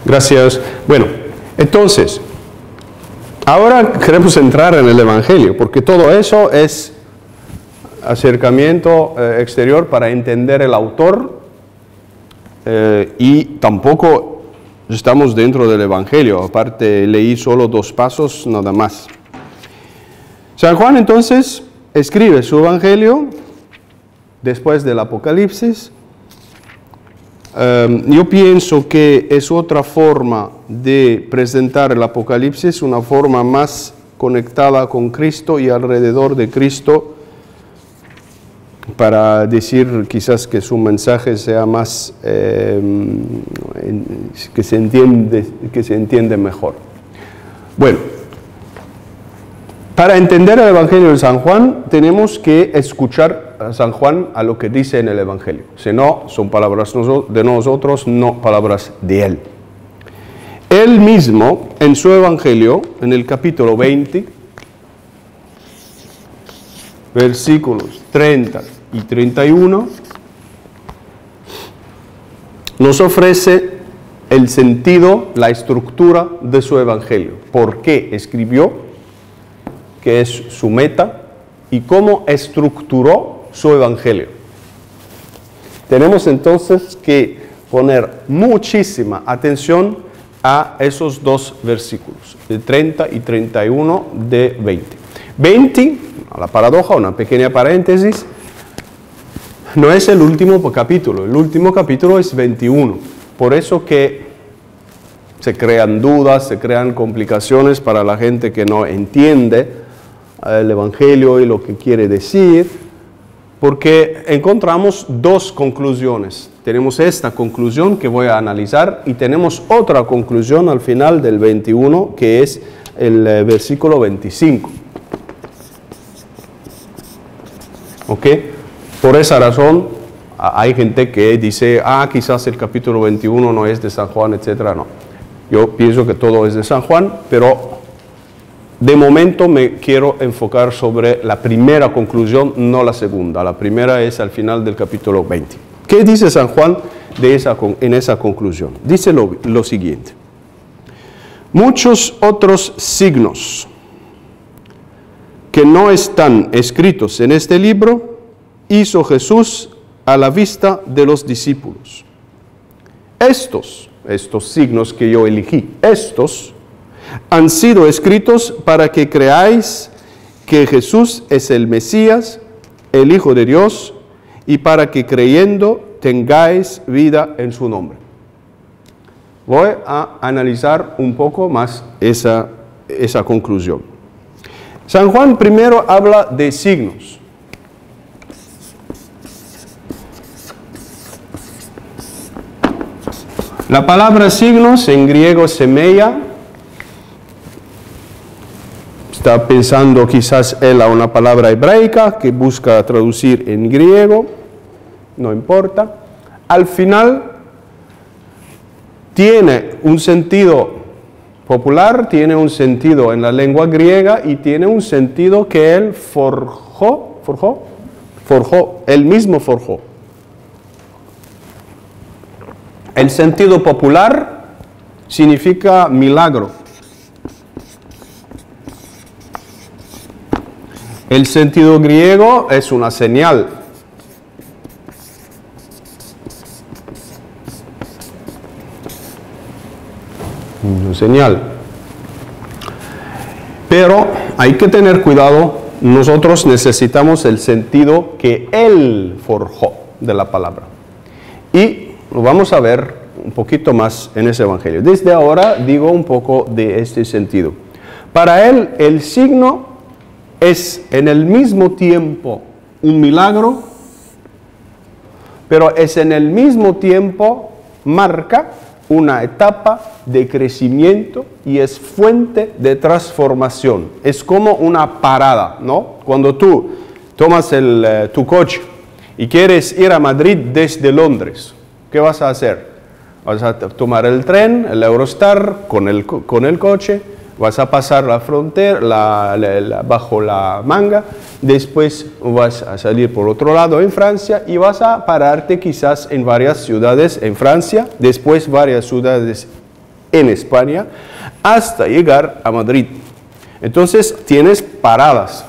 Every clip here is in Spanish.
Gracias. Bueno, entonces, ahora queremos entrar en el Evangelio, porque todo eso es acercamiento exterior para entender el autor y tampoco estamos dentro del Evangelio. Aparte, leí solo 2 pasos, nada más. San Juan entonces escribe su Evangelio después del Apocalipsis. Yo pienso que es otra forma de presentar el Apocalipsis, una forma más conectada con Cristo y alrededor de Cristo, para decir quizás que su mensaje sea más, que se entiende mejor. Bueno, para entender el Evangelio de San Juan, tenemos que escuchar a San Juan a lo que dice en el Evangelio. Si no, son palabras de nosotros, no palabras de él. Él mismo, en su Evangelio, en el capítulo 20, versículos 30 y 31, nos ofrece el sentido, la estructura de su Evangelio. ¿Por qué escribió? ¿Qué es su meta? ¿Y cómo estructuró su Evangelio? Tenemos entonces que poner muchísima atención a esos 2 versículos, de 30 y 31 de 20. 20, a la paradoja, una pequeña paréntesis, no es el último capítulo, el último capítulo es 21. Por eso que se crean dudas, se crean complicaciones para la gente que no entiende el Evangelio y lo que quiere decir, porque encontramos 2 conclusiones. Tenemos esta conclusión que voy a analizar y tenemos otra conclusión al final del 21, que es el versículo 25. ¿Ok? Por esa razón hay gente que dice, quizás el capítulo 21 no es de San Juan, etc. No, yo pienso que todo es de San Juan, pero de momento me quiero enfocar sobre la primera conclusión, no la segunda. La primera es al final del capítulo 20. ¿Qué dice San Juan en esa conclusión? Dice lo siguiente. Muchos otros signos que no están escritos en este libro hizo Jesús a la vista de los discípulos. Estos signos que yo elegí, han sido escritos para que creáis que Jesús es el Mesías, el Hijo de Dios, y para que creyendo tengáis vida en su nombre. Voy a analizar un poco más esa conclusión. San Juan primero habla de signos. La palabra signos en griego semeia. Está pensando quizás él a una palabra hebraica que busca traducir en griego, no importa. Al final tiene un sentido popular, tiene un sentido en la lengua griega y tiene un sentido que él forjó, él mismo forjó. El sentido popular significa milagro. El sentido griego es una señal. Una señal. Pero hay que tener cuidado, nosotros necesitamos el sentido que él forjó de la palabra. Y lo vamos a ver un poquito más en ese Evangelio. Desde ahora digo un poco de este sentido. Para él, el signo es en el mismo tiempo un milagro, pero es en el mismo tiempo marca una etapa de crecimiento y es fuente de transformación. Es como una parada, ¿no? Cuando tú tomas tu coche y quieres ir a Madrid desde Londres, ¿qué vas a hacer? Vas a tomar el tren, el Eurostar, con el coche, vas a pasar la frontera, bajo la manga, después vas a salir por otro lado en Francia y vas a pararte quizás en varias ciudades en Francia, después varias ciudades en España hasta llegar a Madrid. Entonces tienes paradas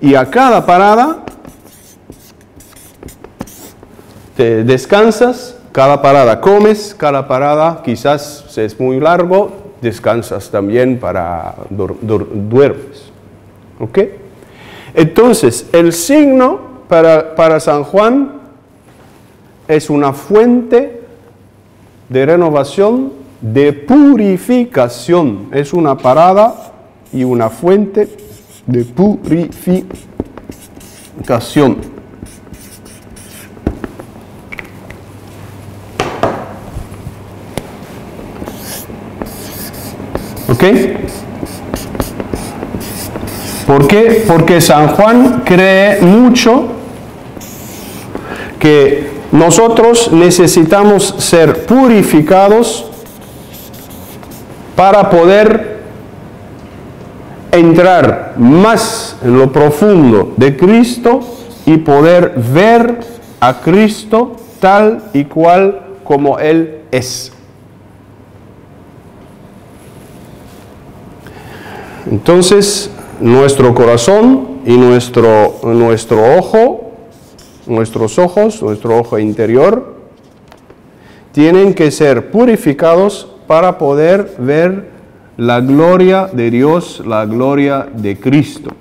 y a cada parada te descansas, cada parada comes, cada parada quizás si es muy largo, descansas también para duermes. ¿Ok? Entonces el signo para San Juan es una fuente de renovación, de purificación. Es una parada y una fuente de purificación. ¿Ok? ¿Por qué? Porque San Juan cree mucho que nosotros necesitamos ser purificados para poder entrar más en lo profundo de Cristo y poder ver a Cristo tal y cual como Él es. Entonces, nuestro corazón y nuestro ojo, nuestros ojos, nuestro ojo interior, tienen que ser purificados para poder ver la gloria de Dios, la gloria de Cristo.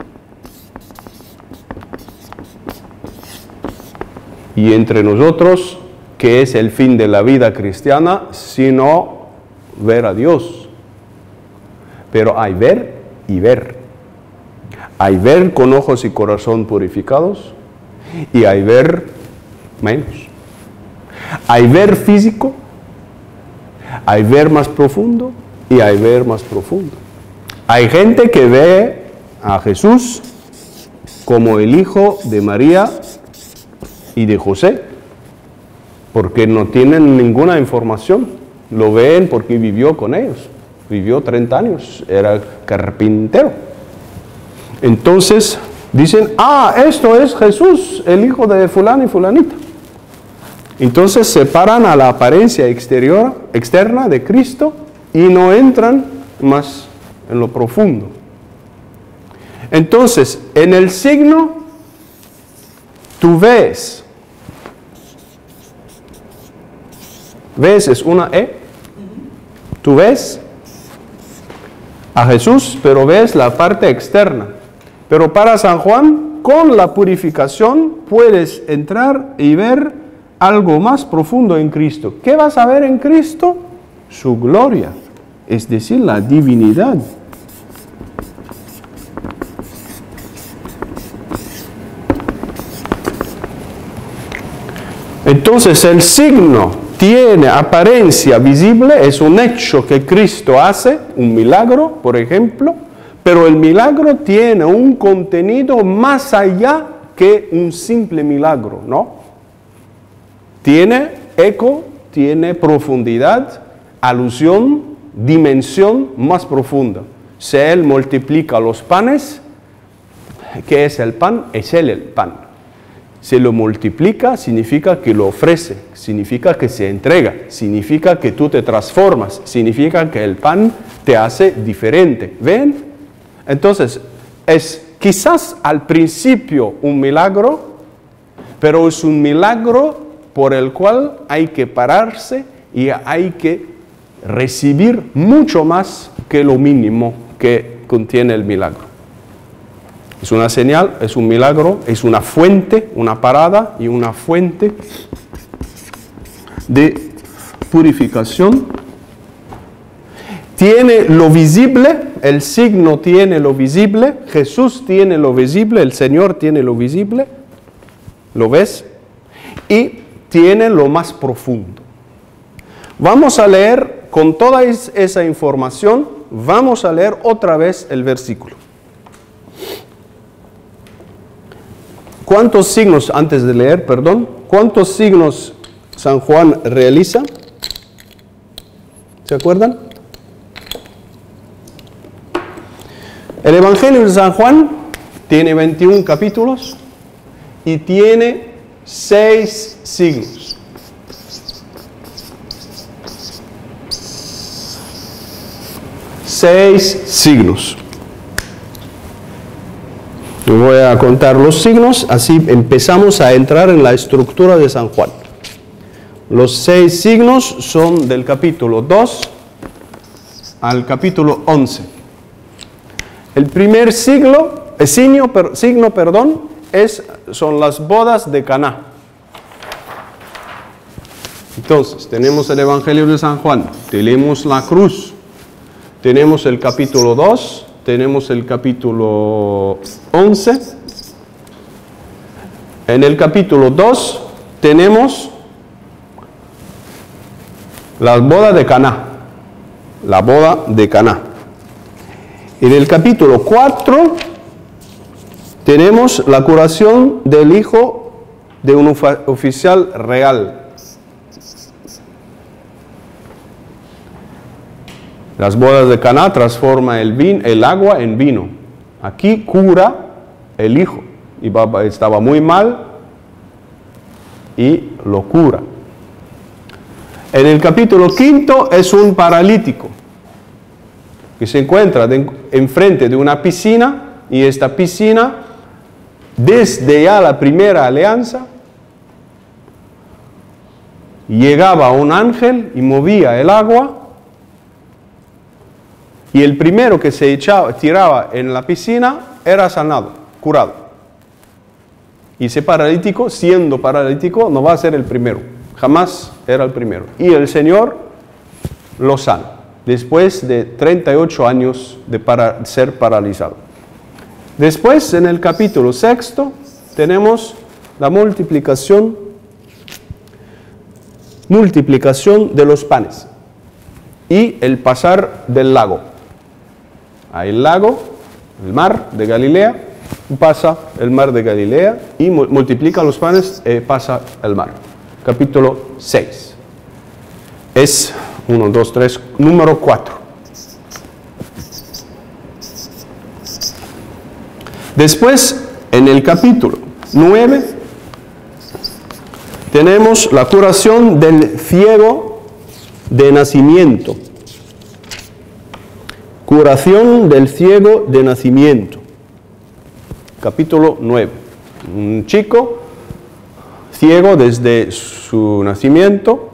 Y entre nosotros, ¿qué es el fin de la vida cristiana? Sino ver a Dios. Pero hay ver y ver. Hay ver con ojos y corazón purificados y hay ver menos. Hay ver físico, hay ver más profundo y hay ver más profundo. Hay gente que ve a Jesús como el hijo de María y de José, porque no tienen ninguna información. Lo ven porque vivió con ellos. Vivió 30 años, era carpintero. Entonces dicen, esto es Jesús, el hijo de fulano y fulanita. Entonces se paran a la apariencia externa de Cristo y no entran más en lo profundo. Entonces, en el signo, tú ves es una E, tú ves a Jesús, pero ves la parte externa. Pero para San Juan, con la purificación puedes entrar y ver algo más profundo en Cristo. ¿Qué vas a ver en Cristo? Su gloria, es decir, la divinidad. Entonces el signo tiene apariencia visible, es un hecho que Cristo hace, un milagro, por ejemplo, pero el milagro tiene un contenido más allá que un simple milagro, ¿no? Tiene eco, tiene profundidad, alusión, dimensión más profunda. Si Él multiplica los panes, ¿qué es el pan? Es Él el pan. Si lo multiplica, significa que lo ofrece, significa que se entrega, significa que tú te transformas, significa que el pan te hace diferente. ¿Ven? Entonces, es quizás al principio un milagro, pero es un milagro por el cual hay que pararse y hay que recibir mucho más que lo mínimo que contiene el milagro. Es una señal, es un milagro, es una fuente, una parada y una fuente de purificación. Tiene lo visible, el signo tiene lo visible, Jesús tiene lo visible, el Señor tiene lo visible, ¿lo ves? Y tiene lo más profundo. Vamos a leer, con toda esa información, vamos a leer otra vez el versículo. ¿Cuántos signos, antes de leer, perdón, cuántos signos San Juan realiza? ¿Se acuerdan? El Evangelio de San Juan tiene 21 capítulos y tiene 6 signos. 6 signos. Voy a contar los signos, así empezamos a entrar en la estructura de San Juan. Los 6 signos son del capítulo 2 al capítulo 11. El primer signo, son las bodas de Caná. Entonces, tenemos el Evangelio de San Juan, tenemos la cruz, tenemos el capítulo 2, tenemos el capítulo 11. En el capítulo 2 tenemos la boda de Caná. La boda de Caná. En el capítulo 4 tenemos la curación del hijo de un oficial real. Las bodas de Caná transforma el agua en vino. Aquí cura el hijo. Estaba muy mal y lo cura. En el capítulo 5 es un paralítico que se encuentra enfrente de una piscina, y esta piscina, desde ya la primera alianza, llegaba un ángel y movía el agua, y el primero que se tiraba en la piscina era sanado, curado. Y ese paralítico, siendo paralítico, no va a ser el primero, jamás era el primero. Y el Señor lo sana, después de 38 años de ser paralizado. Después, en el capítulo 6, tenemos la multiplicación de los panes y el pasar del lago. Hay el lago, el mar de Galilea, pasa el mar de Galilea y multiplica los panes, pasa el mar. Capítulo 6. Es 1, 2, 3, número 4. Después, en el capítulo 9, tenemos la curación del ciego de nacimiento. Curación del ciego de nacimiento. Capítulo 9. Un chico ciego desde su nacimiento,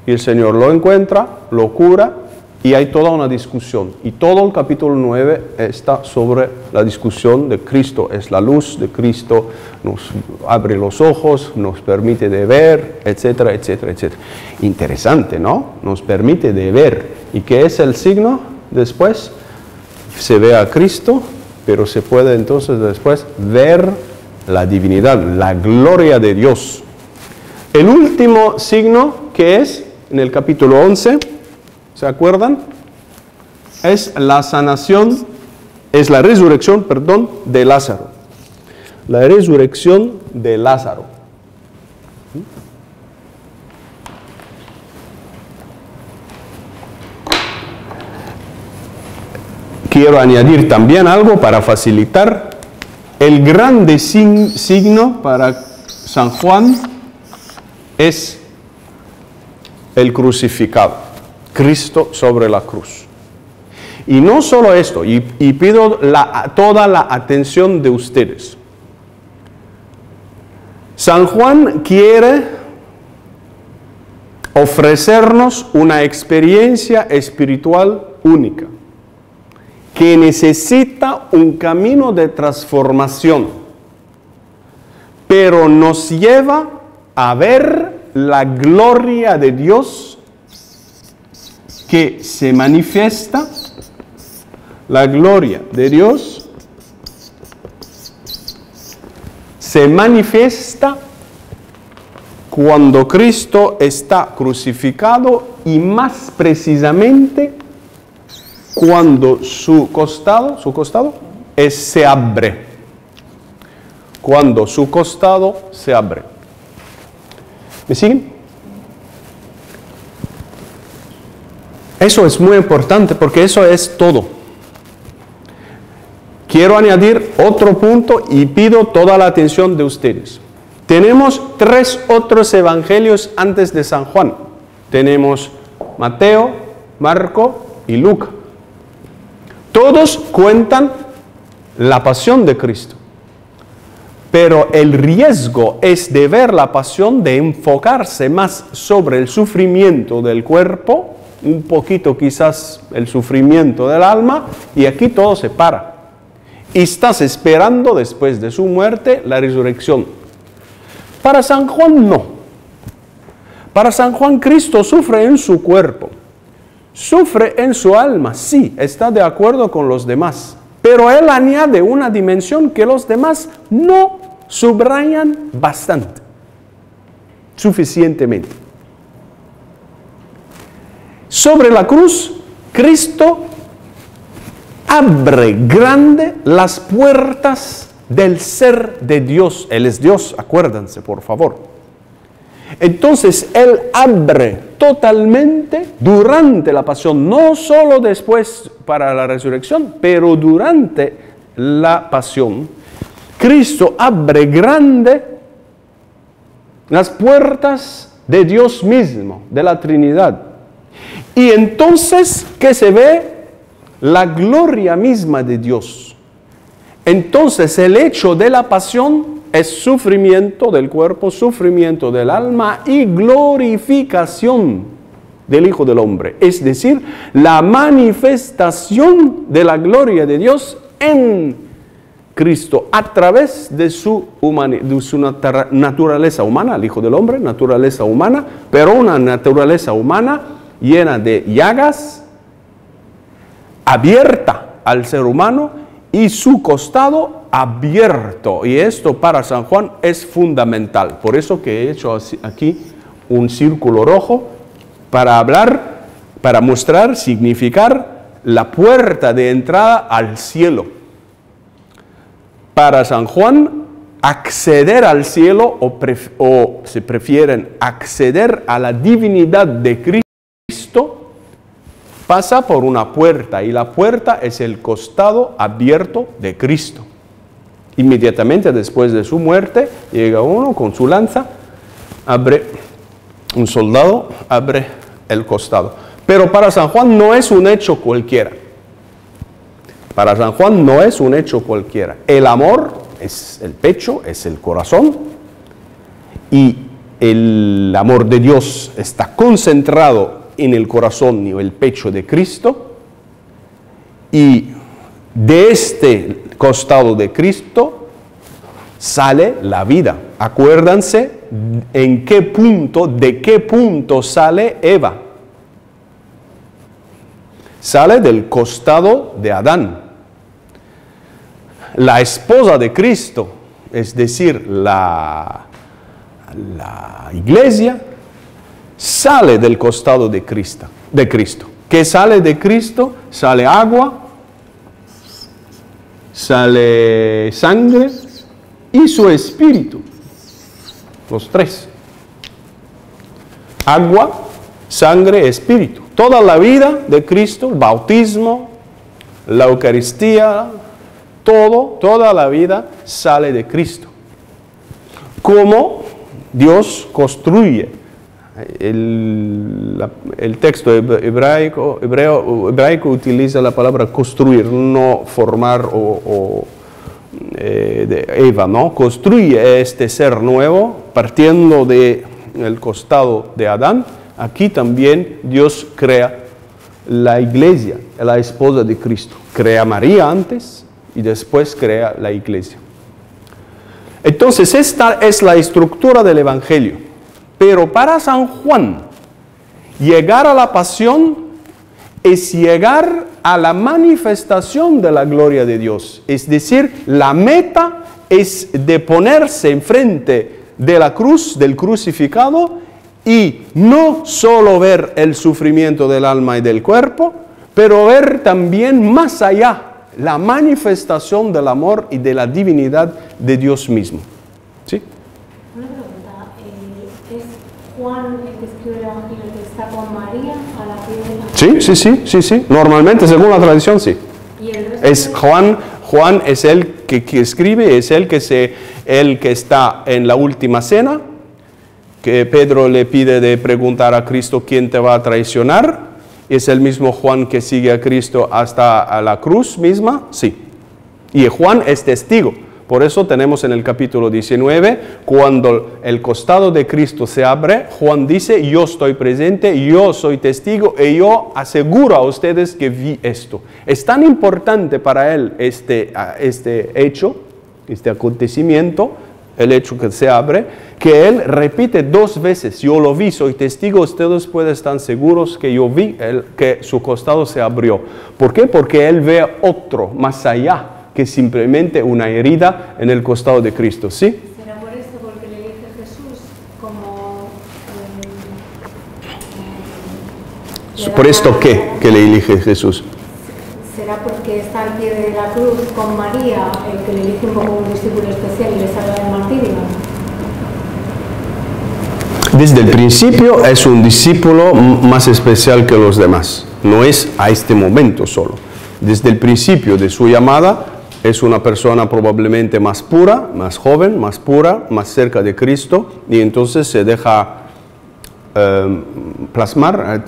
y el Señor lo encuentra, lo cura, y hay toda una discusión. Y todo el capítulo 9 está sobre la discusión de Cristo. Es la luz de Cristo, nos abre los ojos, nos permite de ver, etcétera, etcétera, etcétera. Interesante, ¿no? Nos permite de ver. ¿Y qué es el signo después? Se ve a Cristo, pero se puede entonces después ver la divinidad, la gloria de Dios. El último signo, que es en el capítulo 11, ¿se acuerdan? Es la sanación, es la resurrección, de Lázaro. La resurrección de Lázaro. Quiero añadir también algo para facilitar. El grande signo para San Juan es el crucificado, Cristo sobre la cruz. Y no solo esto, y pido toda la atención de ustedes. San Juan quiere ofrecernos una experiencia espiritual única, que necesita un camino de transformación, pero nos lleva a ver la gloria de Dios que se manifiesta, la gloria de Dios se manifiesta cuando Cristo está crucificado, y más precisamente cuando su costado se abre. Cuando su costado se abre. ¿Me siguen? Eso es muy importante porque eso es todo. Quiero añadir otro punto y pido toda la atención de ustedes. Tenemos 3 otros evangelios antes de San Juan. Tenemos Mateo, Marco y Lucas. Todos cuentan la pasión de Cristo. Pero el riesgo es de ver la pasión, de enfocarse más sobre el sufrimiento del cuerpo, un poquito quizás el sufrimiento del alma, y aquí todo se para. Y estás esperando después de su muerte la resurrección. Para San Juan no. Para San Juan Cristo sufre en su cuerpo, sufre en su alma, sí, está de acuerdo con los demás, pero él añade una dimensión que los demás no subrayan bastante, suficientemente. Sobre la cruz, Cristo abre grande las puertas del ser de Dios. Él es Dios, acuérdense, por favor. Entonces, Él abre totalmente durante la pasión, no solo después para la resurrección, pero durante la pasión. Cristo abre grande las puertas de Dios mismo, de la Trinidad. Y entonces, ¿qué se ve? La gloria misma de Dios. Entonces, el hecho de la pasión es sufrimiento del cuerpo, sufrimiento del alma y glorificación del Hijo del Hombre. Es decir, la manifestación de la gloria de Dios en Cristo a través de su naturaleza humana, el Hijo del Hombre, naturaleza humana, pero una naturaleza humana llena de llagas, abierta al ser humano, y su costado abierto. Y esto para San Juan es fundamental. Por eso que he hecho aquí un círculo rojo para hablar, para mostrar, significar la puerta de entrada al cielo. Para San Juan, acceder al cielo, o si prefieren, acceder a la divinidad de Cristo, pasa por una puerta, y la puerta es el costado abierto de Cristo. Inmediatamente después de su muerte, llega uno con su lanza, abre, un soldado abre el costado. Pero para San Juan no es un hecho cualquiera. Para San Juan no es un hecho cualquiera. El amor es el pecho, es el corazón, y el amor de Dios está concentrado en el corazón y el pecho de Cristo, y de este costado de Cristo sale la vida. Acuérdense en qué punto, de qué punto sale Eva. Sale del costado de Adán. La esposa de Cristo, es decir, la iglesia, sale del costado de Cristo. ¿Qué sale de Cristo? Sale agua, sale sangre y su espíritu. Los tres. Agua, sangre, espíritu. Toda la vida de Cristo, el bautismo, la Eucaristía, toda la vida sale de Cristo. ¿Cómo Dios construye? El texto hebraico utiliza la palabra construir, no formar de Eva, ¿no? Construye este ser nuevo partiendo del costado de Adán. Aquí también Dios crea la iglesia, la esposa de Cristo. Crea a María antes y después crea la iglesia. Entonces esta es la estructura del Evangelio. Pero para San Juan, llegar a la pasión es llegar a la manifestación de la gloria de Dios. Es decir, la meta es de ponerse enfrente de la cruz, del crucificado, y no solo ver el sufrimiento del alma y del cuerpo, pero ver también más allá la manifestación del amor y de la divinidad de Dios mismo. ¿Sí? Una pregunta, ¿es Juan el que escribe el Evangelio que está con María a la pie de la... Sí. Normalmente, según la tradición, sí. ¿Y el resto Es Juan es el que escribe, es el que está en la última cena, que Pedro le pide de preguntar a Cristo quién te va a traicionar, ¿Es el mismo Juan que sigue a Cristo hasta a la cruz misma? Sí. Y Juan es testigo. Por eso tenemos en el capítulo 19, cuando el costado de Cristo se abre, Juan dice, yo estoy presente, yo soy testigo y yo aseguro a ustedes que vi esto. Es tan importante para él este hecho, este acontecimiento, el hecho que se abre, que él repite 2 veces, yo lo vi, soy testigo, ustedes pueden estar seguros que yo vi que su costado se abrió. ¿Por qué? Porque él ve otro, más allá, que simplemente una herida en el costado de Cristo, ¿sí? ¿Será por esto porque le elige Jesús como... ¿Por esto qué? Que le elige Jesús. ¿Será porque está al pie de la cruz con María, el que le elige un poco un discípulo especial y le salva del martirio? Desde el principio es un discípulo más especial que los demás. No es a este momento solo. Desde el principio de su llamada es una persona probablemente más pura, más joven, más pura, más cerca de Cristo, y entonces se deja plasmar,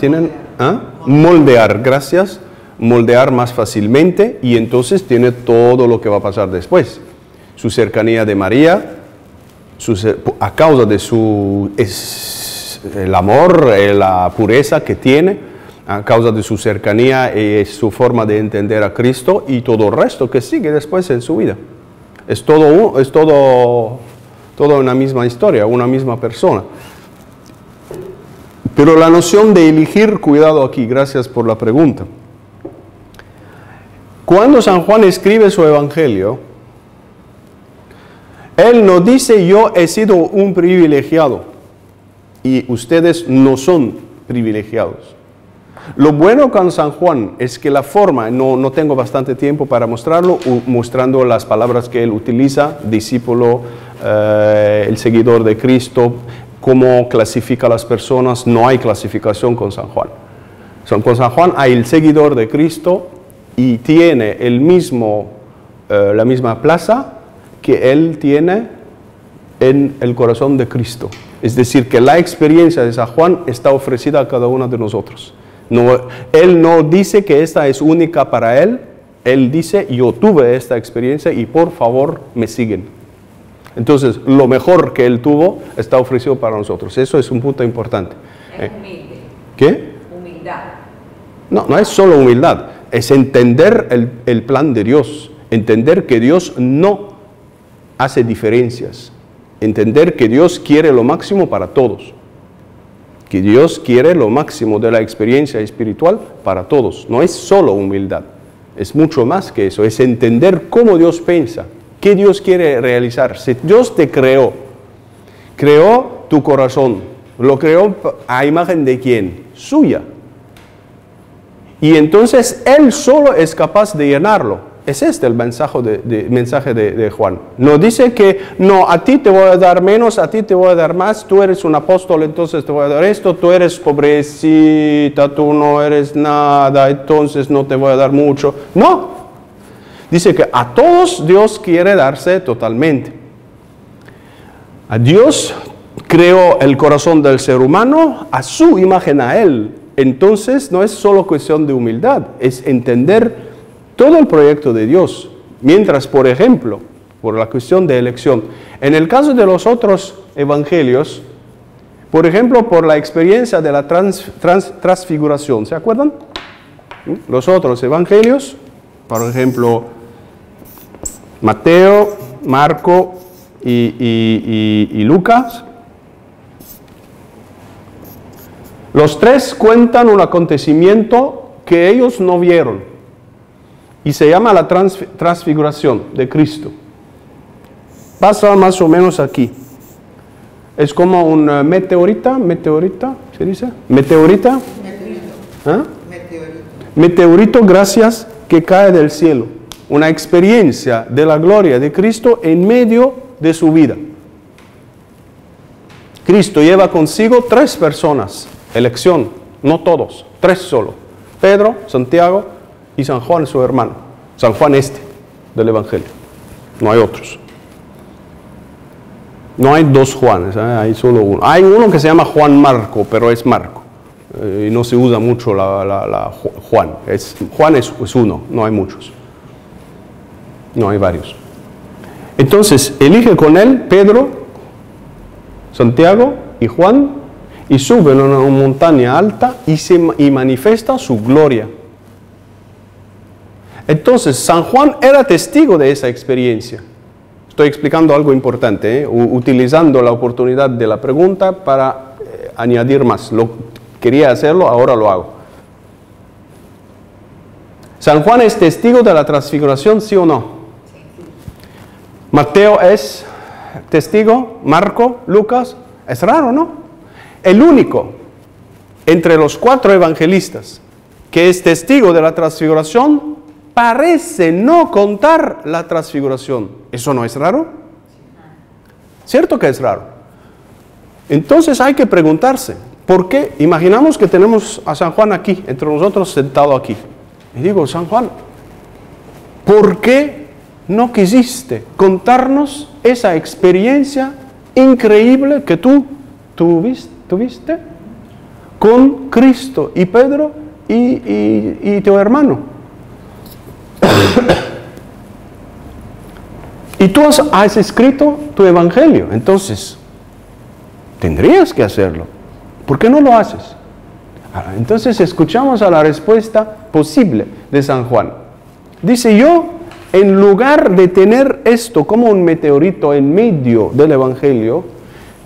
moldear, gracias, moldear más fácilmente, y entonces tiene todo lo que va a pasar después. Su cercanía de María, a causa de el amor, la pureza que tiene, a causa de su cercanía y su forma de entender a Cristo y todo el resto que sigue después en su vida. Es todo una misma historia, una misma persona. Pero la noción de elegir, cuidado aquí, gracias por la pregunta. Cuando San Juan escribe su evangelio, él no dice yo he sido un privilegiado y ustedes no son privilegiados. Lo bueno con San Juan es que la forma, no tengo bastante tiempo para mostrarlo, mostrando las palabras que él utiliza, discípulo, el seguidor de Cristo, cómo clasifica a las personas, no hay clasificación con San Juan. Con San Juan hay el seguidor de Cristo y tiene la misma plaza que él tiene en el corazón de Cristo. Es decir, que la experiencia de San Juan está ofrecida a cada uno de nosotros. Él no dice que esta es única para él, él dice yo tuve esta experiencia y por favor me siguen. Entonces lo mejor que él tuvo está ofrecido para nosotros, eso es un punto importante. Es humilde. ¿Qué? Humildad. No es solo humildad, es entender el plan de Dios, entender que Dios no hace diferencias, entender que Dios quiere lo máximo para todos. Que Dios quiere lo máximo de la experiencia espiritual para todos. No es solo humildad, es mucho más que eso. Es entender cómo Dios piensa, qué Dios quiere realizar. Si Dios te creó tu corazón, lo creó a imagen de ¿quién? Suya. Y entonces Él solo es capaz de llenarlo. Es este el mensaje de Juan. No dice que, no, a ti te voy a dar menos, a ti te voy a dar más, tú eres un apóstol, entonces te voy a dar esto, tú eres pobrecita, tú no eres nada, entonces no te voy a dar mucho. No, dice que a todos Dios quiere darse totalmente. A Dios creó el corazón del ser humano a su imagen a Él. Entonces no es solo cuestión de humildad, es entender todo el proyecto de Dios, mientras, por ejemplo, por la cuestión de elección, en el caso de los otros evangelios, por ejemplo, por la experiencia de la transfiguración, ¿se acuerdan? Los otros evangelios, por ejemplo, Mateo, Marco y Lucas, los tres cuentan un acontecimiento que ellos no vieron. Y se llama la transfiguración de Cristo. Pasa más o menos aquí. Es como un meteorita, ¿se dice? Meteorita. Meteorito, gracias, que cae del cielo. Una experiencia de la gloria de Cristo en medio de su vida. Cristo lleva consigo 3 personas, elección, no todos, 3 solo. Pedro, Santiago y San Juan, su hermano. San Juan del Evangelio. No hay otros. No hay 2 Juanes, hay solo uno. Hay uno que se llama Juan Marco, pero es Marco. y no se usa mucho Juan. Juan es uno, no hay muchos. No hay varios. Entonces, elige con él Pedro, Santiago y Juan, y suben a una montaña alta y manifiesta su gloria. Entonces, San Juan era testigo de esa experiencia. Estoy explicando algo importante, utilizando la oportunidad de la pregunta para añadir más. Quería hacerlo, ahora lo hago. ¿San Juan es testigo de la transfiguración, sí o no? Mateo es testigo, Marco, Lucas, es raro, ¿no? El único entre los 4 evangelistas que es testigo de la transfiguración parece no contar la transfiguración. ¿Eso no es raro? ¿Cierto que es raro? Entonces hay que preguntarse, ¿por qué? Imaginamos que tenemos a San Juan aquí, entre nosotros sentado aquí. Y digo, San Juan, ¿por qué no quisiste contarnos esa experiencia increíble que tú tuviste con Cristo y Pedro y tu hermano? Y tú has escrito tu evangelio, entonces tendrías que hacerlo. ¿Por qué no lo haces? Entonces escuchamos a la respuesta posible de San Juan. Dice, yo, en lugar de tener esto como un meteorito en medio del evangelio,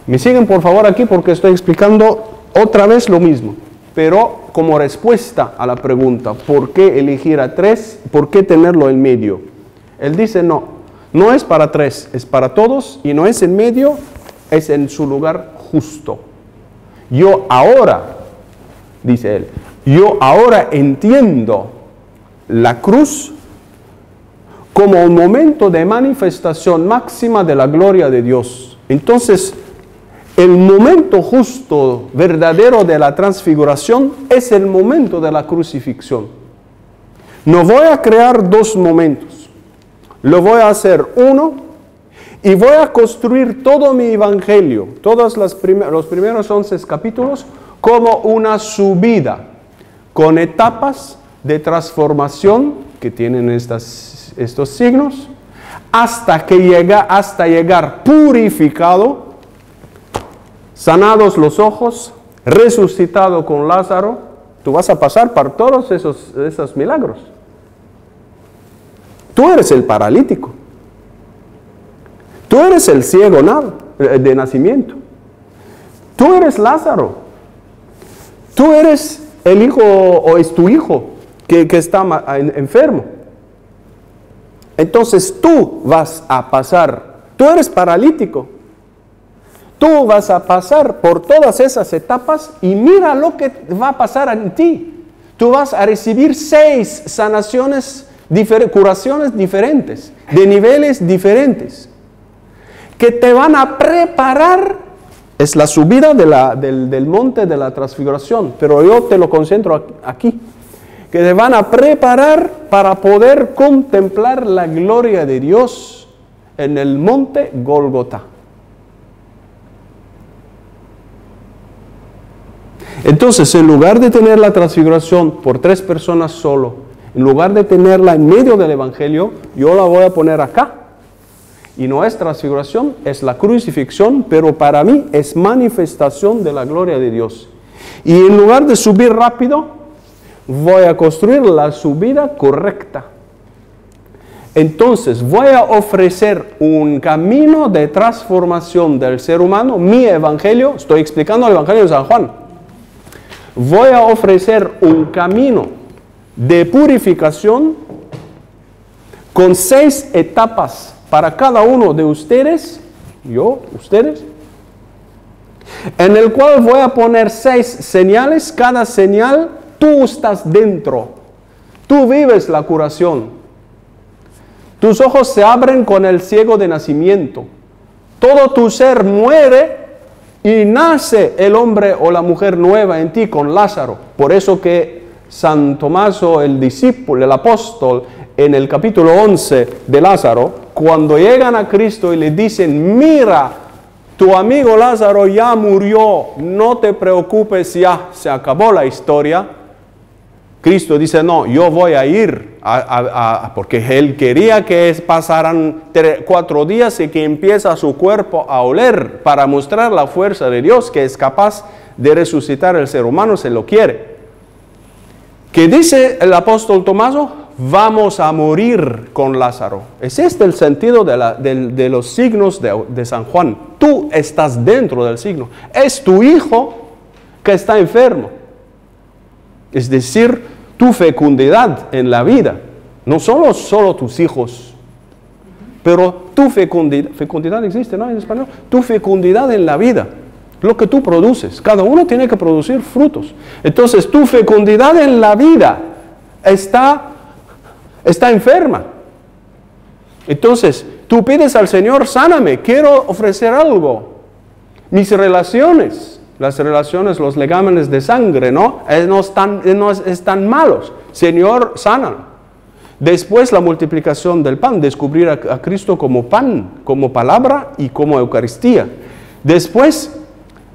me siguen por favor aquí porque estoy explicando otra vez lo mismo, pero como respuesta a la pregunta, ¿por qué elegir a 3? ¿Por qué tenerlo en medio? Él dice, no es para 3, es para todos, y no es en medio, es en su lugar justo. Yo ahora, dice él, yo ahora entiendo la cruz como un momento de manifestación máxima de la gloria de Dios. Entonces, el momento justo, verdadero de la transfiguración es el momento de la crucifixión. No voy a crear 2 momentos, lo voy a hacer uno y voy a construir todo mi evangelio, todos los primeros 11 capítulos, como una subida, con etapas de transformación que tienen estos signos, hasta llegar purificado, sanados los ojos, resucitado con Lázaro. Tú vas a pasar por todos esos milagros. Tú eres el paralítico. Tú eres el ciego de nacimiento. Tú eres Lázaro. Tú eres el hijo, o es tu hijo, que está enfermo. Entonces tú vas a pasar, tú eres paralítico. Tú vas a pasar por todas esas etapas y mira lo que va a pasar en ti. Tú vas a recibir 6 sanaciones, curaciones diferentes, de niveles diferentes, que te van a preparar. Es la subida del monte de la transfiguración, pero yo te lo concentro aquí, que te van a preparar para poder contemplar la gloria de Dios en el monte Gólgota. Entonces, en lugar de tener la transfiguración por 3 personas solo, en lugar de tenerla en medio del evangelio, yo la voy a poner acá. Y no es transfiguración, es la crucifixión, pero para mí es manifestación de la gloria de Dios. Y en lugar de subir rápido, voy a construir la subida correcta. Entonces voy a ofrecer un camino de transformación del ser humano, mi evangelio, estoy explicando el evangelio de San Juan. Voy a ofrecer un camino de purificación con 6 etapas para cada uno de ustedes, ustedes, en el cual voy a poner 6 señales. Cada señal, tú estás dentro, tú vives la curación. Tus ojos se abren con el ciego de nacimiento, todo tu ser muere y nace el hombre o la mujer nueva en ti con Lázaro. Por eso que San Tomás, el discípulo, el apóstol, en el capítulo 11 de Lázaro, cuando llegan a Cristo y le dicen, mira tu amigo Lázaro ya murió, no te preocupes, ya se acabó la historia. Cristo dice, no, yo voy a ir, porque Él quería que pasaran 4 días y que empieza su cuerpo a oler para mostrar la fuerza de Dios que es capaz de resucitar al ser humano si lo quiere. ¿Qué dice el apóstol Tomaso? Vamos a morir con Lázaro. Es este el sentido de los signos de San Juan. Tú estás dentro del signo. Es tu hijo que está enfermo. Es decir, tu fecundidad en la vida. No solo tus hijos, pero tu fecundidad existe, ¿no? En español. Tu fecundidad en la vida. Lo que tú produces. Cada uno tiene que producir frutos. Entonces, tu fecundidad en la vida está enferma. Entonces, tú pides al Señor, sáname, quiero ofrecer algo. Mis relaciones, las relaciones, los ligámenes de sangre, ¿no? No están malos. Señor, sánanos. Después la multiplicación del pan, descubrir a Cristo como pan, como palabra y como Eucaristía. Después,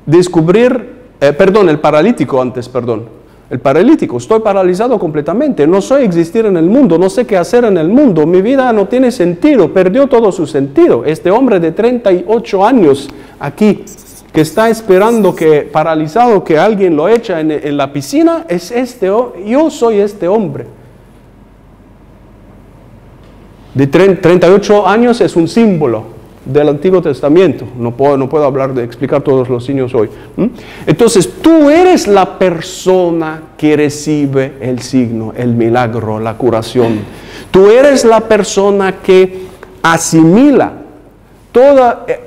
descubrir, el paralítico antes, El paralítico, estoy paralizado completamente, no sé existir en el mundo, no sé qué hacer en el mundo, mi vida no tiene sentido, perdió todo su sentido. Este hombre de 38 años aquí, que está esperando paralizado que alguien lo eche en la piscina, yo soy este hombre. De 38 años es un símbolo del Antiguo Testamento. No puedo explicar todos los signos hoy. Entonces, tú eres la persona que recibe el signo, el milagro, la curación. Tú eres la persona que asimila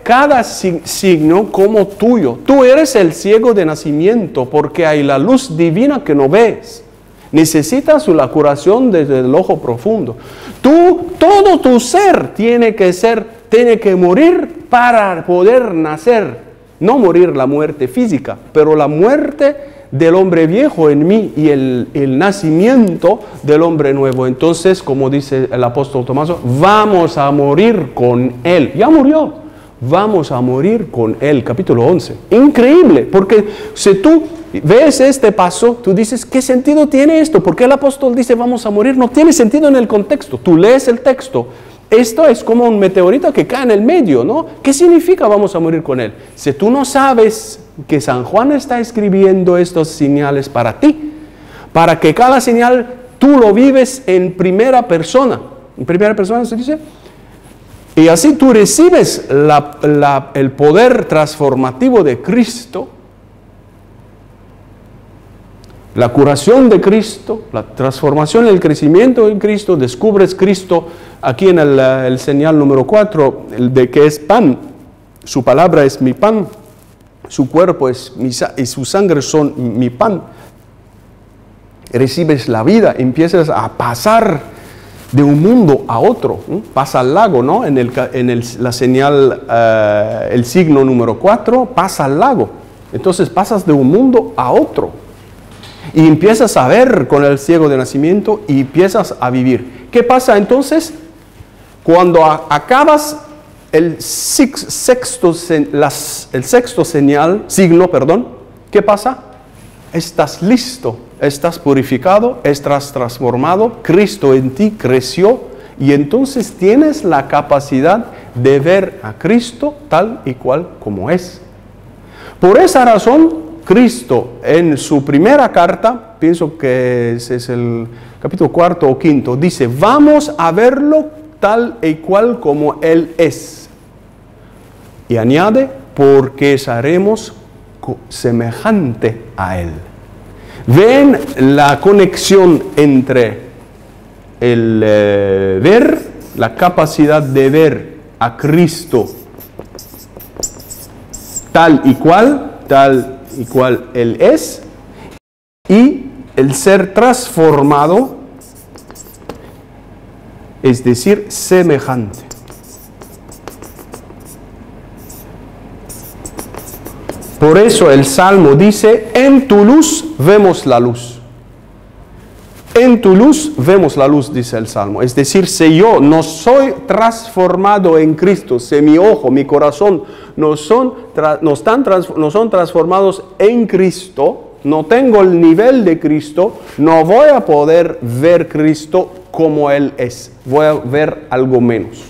cada signo como tuyo. Tú eres el ciego de nacimiento porque hay la luz divina que no ves. Necesitas la curación desde el ojo profundo. Todo tu ser tiene que morir para poder nacer. No morir la muerte física, pero la muerte del hombre viejo en mí y el nacimiento del hombre nuevo. Entonces, como dice el apóstol Tomaso, vamos a morir con Él. Ya murió. Vamos a morir con Él. Capítulo 11. Increíble, porque si tú ves este paso, tú dices, ¿qué sentido tiene esto? ¿Por qué el apóstol dice vamos a morir? No tiene sentido en el contexto. Tú lees el texto. Esto es como un meteorito que cae en el medio, ¿no? ¿Qué significa vamos a morir con Él? Si tú no sabes que San Juan está escribiendo estos señales para ti, para que cada señal tú lo vives en primera persona. En primera persona se dice. Y así tú recibes el poder transformativo de Cristo, la curación de Cristo, la transformación, el crecimiento en Cristo. Descubres Cristo aquí en el señal número 4, de que es pan. Su palabra es mi pan, su cuerpo y su sangre son mi pan. Recibes la vida, empiezas a pasar de un mundo a otro. Pasa al lago, ¿no? La señal, el signo número 4, pasa al lago. Entonces pasas de un mundo a otro. Y empiezas a ver con el ciego de nacimiento y empiezas a vivir. ¿Qué pasa entonces? Cuando acabas el sexto signo, ¿qué pasa? Estás listo, estás purificado, estás transformado, Cristo en ti creció y entonces tienes la capacidad de ver a Cristo tal y cual como es. Por esa razón, Cristo en su primera carta, pienso que es el capítulo 4 o 5, dice, vamos a verlo tal y cual como Él es. Y añade, porque seremos semejante a Él. ¿Ven la conexión entre el ver, la capacidad de ver a Cristo tal y cual Él es, y el ser transformado, es decir, semejante? Por eso el Salmo dice, en tu luz vemos la luz. En tu luz vemos la luz, dice el Salmo. Es decir, si yo no soy transformado en Cristo, si mi ojo, mi corazón no son transformados en Cristo, no tengo el nivel de Cristo, no voy a poder ver Cristo como Él es. Voy a ver algo menos.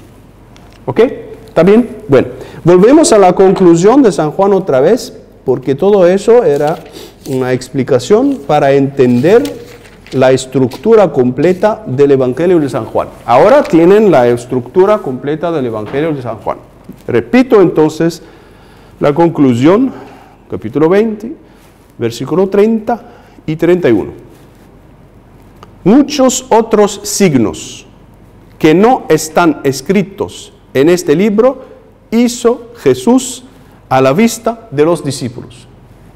¿Ok? ¿Está bien? Bueno, volvemos a la conclusión de San Juan otra vez, porque todo eso era una explicación para entender la estructura completa del Evangelio de San Juan. Ahora tienen la estructura completa del Evangelio de San Juan. Repito entonces la conclusión, capítulo 20, versículo 30 y 31. Muchos otros signos que no están escritos en este libro hizo Jesús a la vista de los discípulos.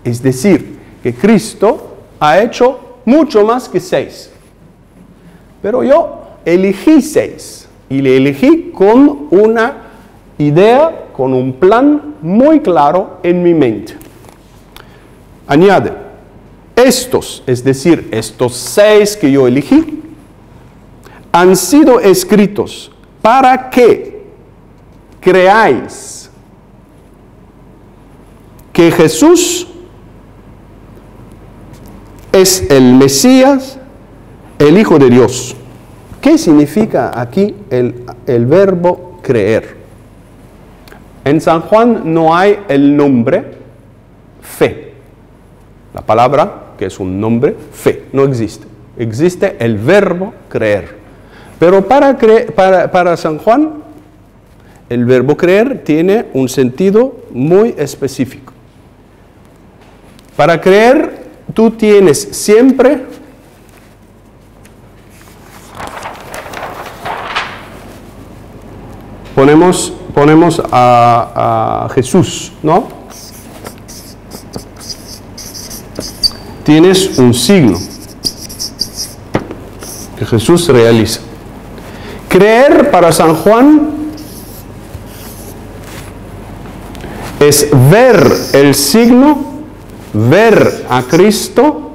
Es decir, que Cristo ha hecho mucho más que 6. Pero yo elegí 6 y le elegí con una idea, con un plan muy claro en mi mente. Añade, estos, es decir, estos 6 que yo elegí, han sido escritos para que creáis que Jesús es el Mesías, el Hijo de Dios. ¿Qué significa aquí el verbo creer? En San Juan no hay el nombre fe. La palabra, que es un nombre, fe, no existe. Existe el verbo creer. Pero para San Juan, el verbo creer tiene un sentido muy específico. Para creer, tú tienes siempre ponemos a Jesús, ¿no? Tienes un signo que Jesús realiza. Creer para San Juan es ver el signo, ver a Cristo,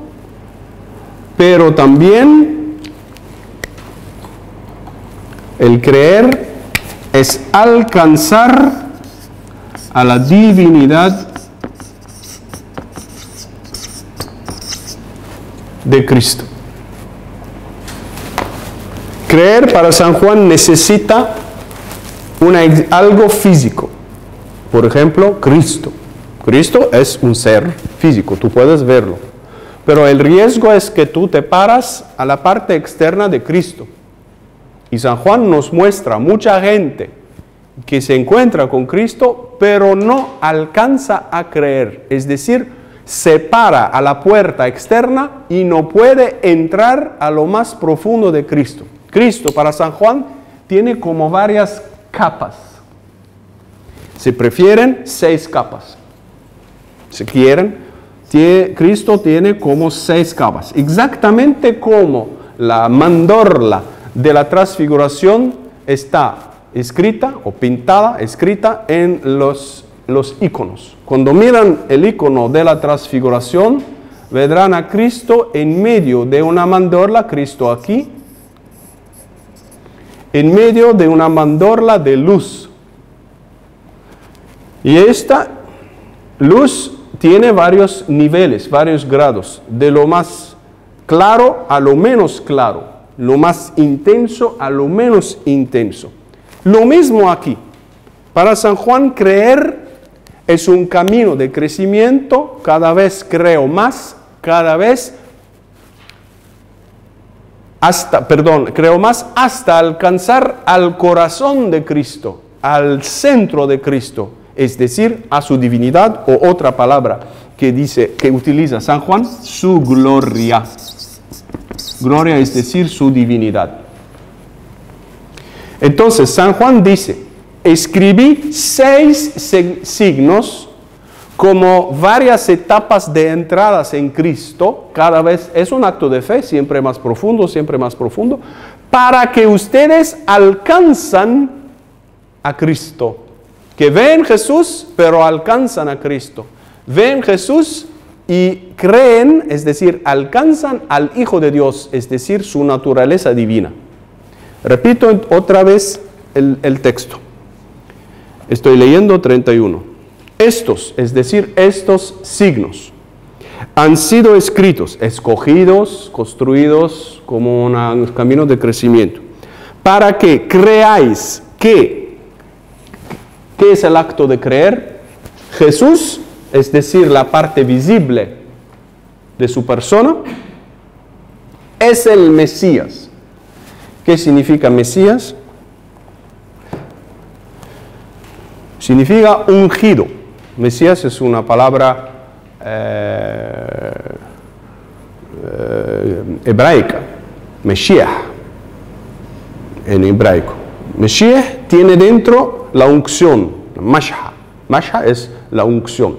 pero también el creer es alcanzar a la divinidad de Cristo. Creer para San Juan necesita algo físico. Por ejemplo, Cristo. Cristo es un ser físico, tú puedes verlo. Pero el riesgo es que tú te paras a la parte externa de Cristo. Y San Juan nos muestra mucha gente que se encuentra con Cristo, pero no alcanza a creer. Es decir, se para a la puerta externa y no puede entrar a lo más profundo de Cristo. Cristo para San Juan tiene como varias capas. Si prefieren, 6 capas. Si quieren, Cristo tiene como 6 capas. Exactamente como la mandorla de la transfiguración está escrita o pintada, escrita en los iconos. Cuando miran el icono de la transfiguración, verán a Cristo en medio de una mandorla, Cristo aquí, en medio de una mandorla de luz. Y esta luz tiene varios niveles, varios grados, de lo más claro a lo menos claro, lo más intenso a lo menos intenso. Lo mismo aquí. Para San Juan, creer es un camino de crecimiento, cada vez creo más, cada vez creo más hasta alcanzar al corazón de Cristo, al centro de Cristo, es decir, a su divinidad, o otra palabra que utiliza San Juan, su gloria. Gloria es decir, su divinidad. Entonces, San Juan dice, escribí 6 signos como varias etapas de entradas en Cristo, cada vez es un acto de fe, siempre más profundo, para que ustedes alcanzan a Cristo. Que ven Jesús, pero alcanzan a Cristo. Ven Jesús y creen, es decir, alcanzan al Hijo de Dios, es decir, su naturaleza divina. Repito otra vez el texto. Estoy leyendo 31. Estos, es decir, estos signos, han sido escritos, escogidos, construidos como un camino de crecimiento, para que creáis que, ¿qué es el acto de creer? Jesús, es decir, la parte visible de su persona, es el Mesías. ¿Qué significa Mesías? Significa ungido. Mesías es una palabra hebraica, Meshiach, en hebraico. Meshiach tiene dentro la unción, Mashha. Mashha es la unción.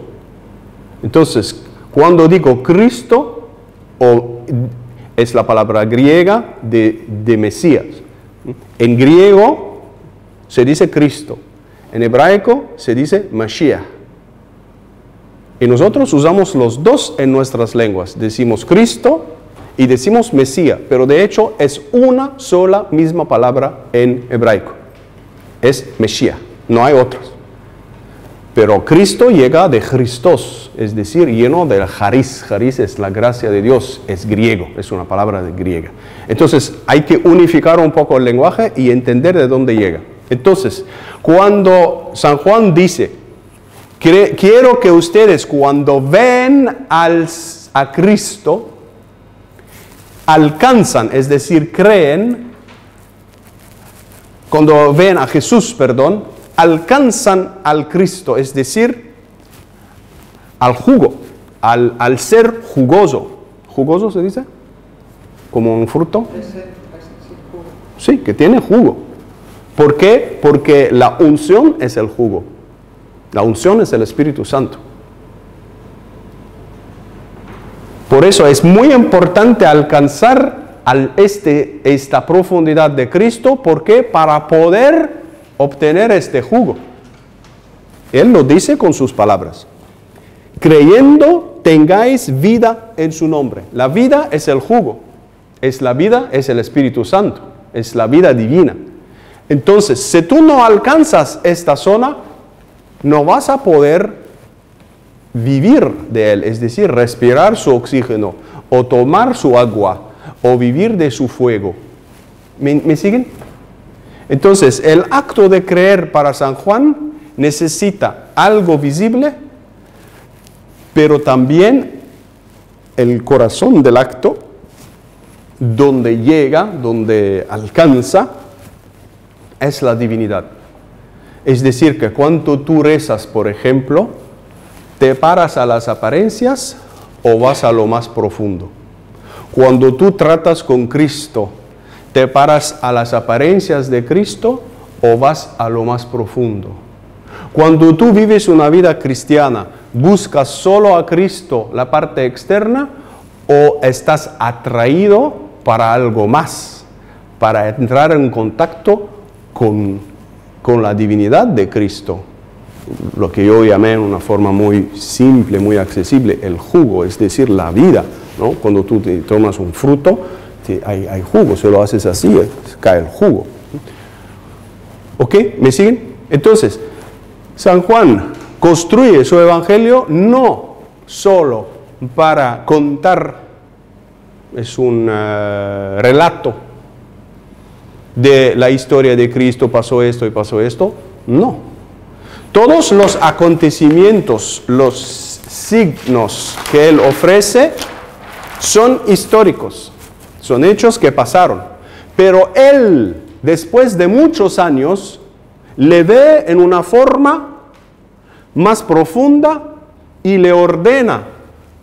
Entonces, cuando digo Cristo, es la palabra griega de Mesías. En griego se dice Cristo, en hebraico se dice Mashiach. Y nosotros usamos los dos en nuestras lenguas. Decimos Cristo y decimos Mesías, pero de hecho es una sola misma palabra en hebraico. Es Mesías, no hay otros. Pero Cristo llega de Christos, es decir, lleno del charis. Charis es la gracia de Dios, es griego, es una palabra griega. Entonces hay que unificar un poco el lenguaje y entender de dónde llega. Entonces, cuando San Juan dice, quiero que ustedes cuando ven a Cristo, alcanzan, es decir, creen, cuando ven a Jesús, perdón, alcanzan al Cristo, es decir, al jugo, al ser jugoso. ¿Jugoso se dice? ¿Como un fruto? Sí, que tiene jugo. ¿Por qué? Porque la unción es el jugo. La unción es el Espíritu Santo. Por eso es muy importante alcanzar esta profundidad de Cristo. ¿Por qué? Para poder obtener este jugo. Él lo dice con sus palabras. Creyendo tengáis vida en su nombre. La vida es el jugo. Es la vida, es el Espíritu Santo. Es la vida divina. Entonces, si tú no alcanzas esta zona, no vas a poder vivir de él, es decir, respirar su oxígeno, o tomar su agua, o vivir de su fuego. ¿Me siguen? Entonces, el acto de creer para San Juan necesita algo visible, pero también el corazón del acto, donde llega, donde alcanza, es la divinidad. Es decir, que cuando tú rezas, por ejemplo, ¿te paras a las apariencias o vas a lo más profundo? Cuando tú tratas con Cristo, ¿te paras a las apariencias de Cristo o vas a lo más profundo? Cuando tú vives una vida cristiana, ¿buscas solo a Cristo, la parte externa, o estás atraído para algo más, para entrar en contacto con la divinidad de Cristo? Lo que yo llamé en una forma muy simple, muy accesible, el jugo, es decir, la vida, ¿no? Cuando tú te tomas un fruto, hay jugo, si lo haces así, cae el jugo. ¿Ok? ¿Me siguen? Entonces, San Juan construye su evangelio no solo para contar, es un relato de la historia de Cristo, pasó esto y pasó esto, no. Todos los acontecimientos, los signos que él ofrece son históricos, son hechos que pasaron. Pero él, después de muchos años, le ve en una forma más profunda y le ordena